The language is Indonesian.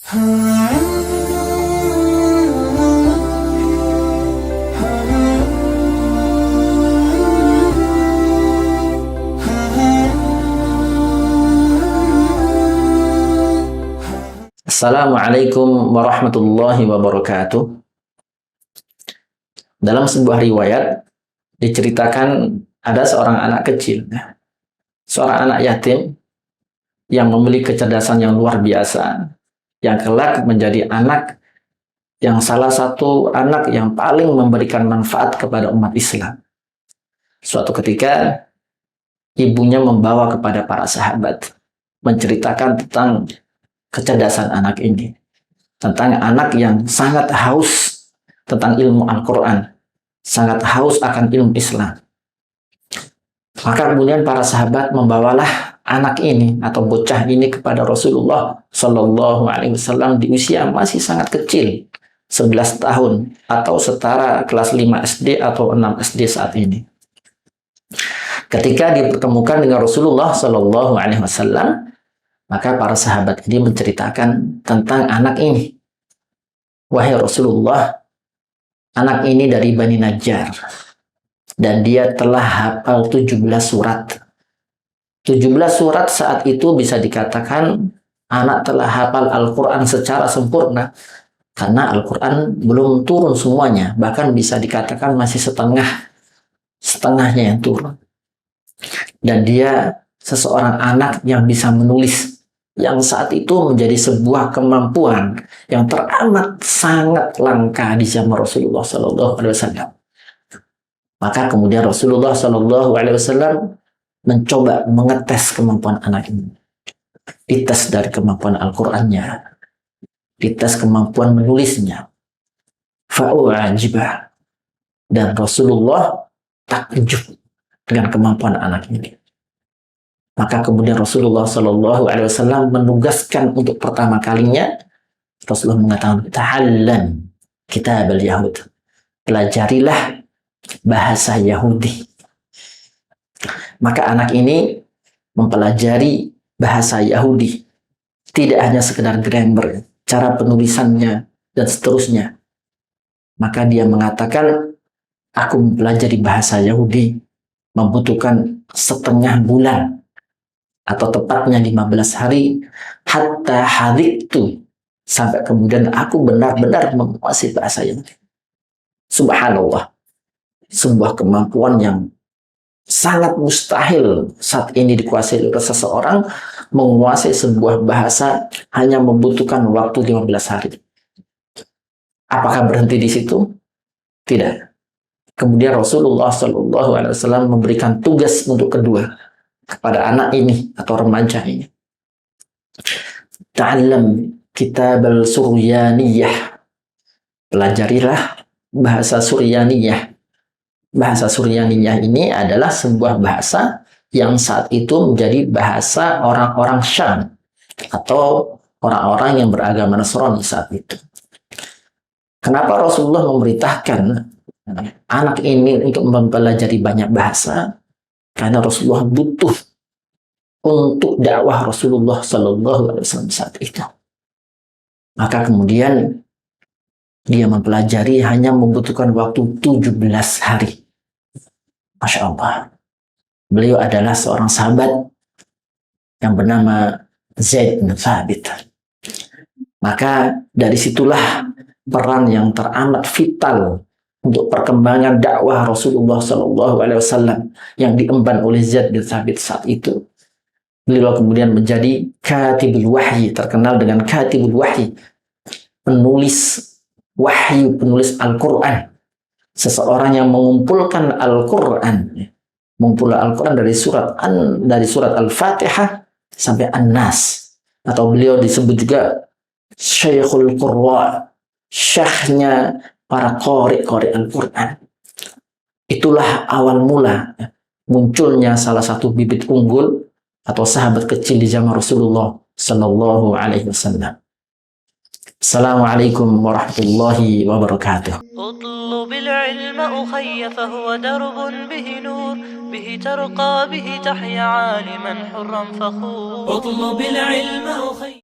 Assalamualaikum warahmatullahi wabarakatuh. Dalam sebuah riwayat diceritakan ada seorang anak kecil, seorang anak yatim yang memiliki kecerdasan yang luar biasa, yang kelak menjadi anak yang salah satu anak yang paling memberikan manfaat kepada umat Islam. Suatu ketika ibunya membawa kepada para sahabat menceritakan tentang kecerdasan anak ini, tentang anak yang sangat haus tentang ilmu Al-Quran, sangat haus akan ilmu Islam. Maka kemudian para sahabat membawalah anak ini atau bocah ini kepada Rasulullah Shallallahu Alaihi Wasallam di usia masih sangat kecil, 11 tahun atau setara kelas 5 SD atau 6 SD saat ini. Ketika dipertemukan dengan Rasulullah Shallallahu Alaihi Wasallam, maka para sahabat ini menceritakan tentang anak ini. Wahai Rasulullah, anak ini dari Bani Najjar dan dia telah hafal 17 surat. 17 surat saat itu bisa dikatakan anak telah hafal Al-Quran secara sempurna, karena Al-Quran belum turun semuanya, bahkan bisa dikatakan masih setengahnya yang turun. Dan dia seseorang anak yang bisa menulis, yang saat itu menjadi sebuah kemampuan yang teramat sangat langka di zaman Rasulullah SAW. Maka kemudian Rasulullah SAW mencoba mengetes kemampuan anak ini. Dites dari kemampuan Al-Qurannya, dites kemampuan menulisnya. Fa'u'ajibah. Dan Rasulullah takjub dengan kemampuan anak ini. Maka kemudian Rasulullah SAW menugaskan untuk pertama kalinya, Rasulullah mengatakan, ta'allam kitab al-Yahud. Pelajarilah bahasa Yahudi. Maka anak ini mempelajari bahasa Yahudi. Tidak hanya sekedar grammar, cara penulisannya, dan seterusnya. Maka dia mengatakan, aku mempelajari bahasa Yahudi membutuhkan setengah bulan, atau tepatnya 15 hari, hatta hadiktu, sampai kemudian aku benar-benar menguasai bahasa Yahudi. Subhanallah, sebuah kemampuan yang sangat mustahil saat ini dikuasai oleh seseorang. Menguasai sebuah bahasa hanya membutuhkan waktu 15 hari. Apakah berhenti di situ? Tidak. Kemudian Rasulullah SAW memberikan tugas untuk kedua kepada anak ini atau remaja ini. Ta'allam kitab al-Suryaniyah. Pelajarilah bahasa Suryaniyah. Bahasa Suryaniyah ini adalah sebuah bahasa yang saat itu menjadi bahasa orang-orang Syam atau orang-orang yang beragama Nasrani saat itu. Kenapa Rasulullah memerintahkan anak ini untuk mempelajari banyak bahasa? Karena Rasulullah butuh untuk dakwah Rasulullah SAW saat itu. Maka kemudian dia mempelajari hanya membutuhkan waktu 17 hari. Masya Allah. Beliau adalah seorang sahabat yang bernama Zaid bin Thabit. Maka dari situlah peran yang teramat vital untuk perkembangan dakwah Rasulullah SAW yang diemban oleh Zaid bin Thabit saat itu. Beliau kemudian menjadi katibul wahyi, terkenal dengan katibul wahyi, penulis wahyu, penulis Al-Quran. Seseorang yang mengumpulkan Al-Quran, mengumpulkan Al-Quran dari surat Al-Fatihah sampai An-Nas. Atau beliau disebut juga Syekhul Qurra, syekhnya para qari Al-Quran. Itulah awal mula munculnya salah satu bibit unggul atau sahabat kecil di zaman Rasulullah Sallallahu Alaihi Wasallam. Assalamualaikum warahmatullahi wabarakatuh. اطلب العلم أخي فهو درب به نور به ترقى به تحيا عالما حرا فخور. اطلب العلم أخي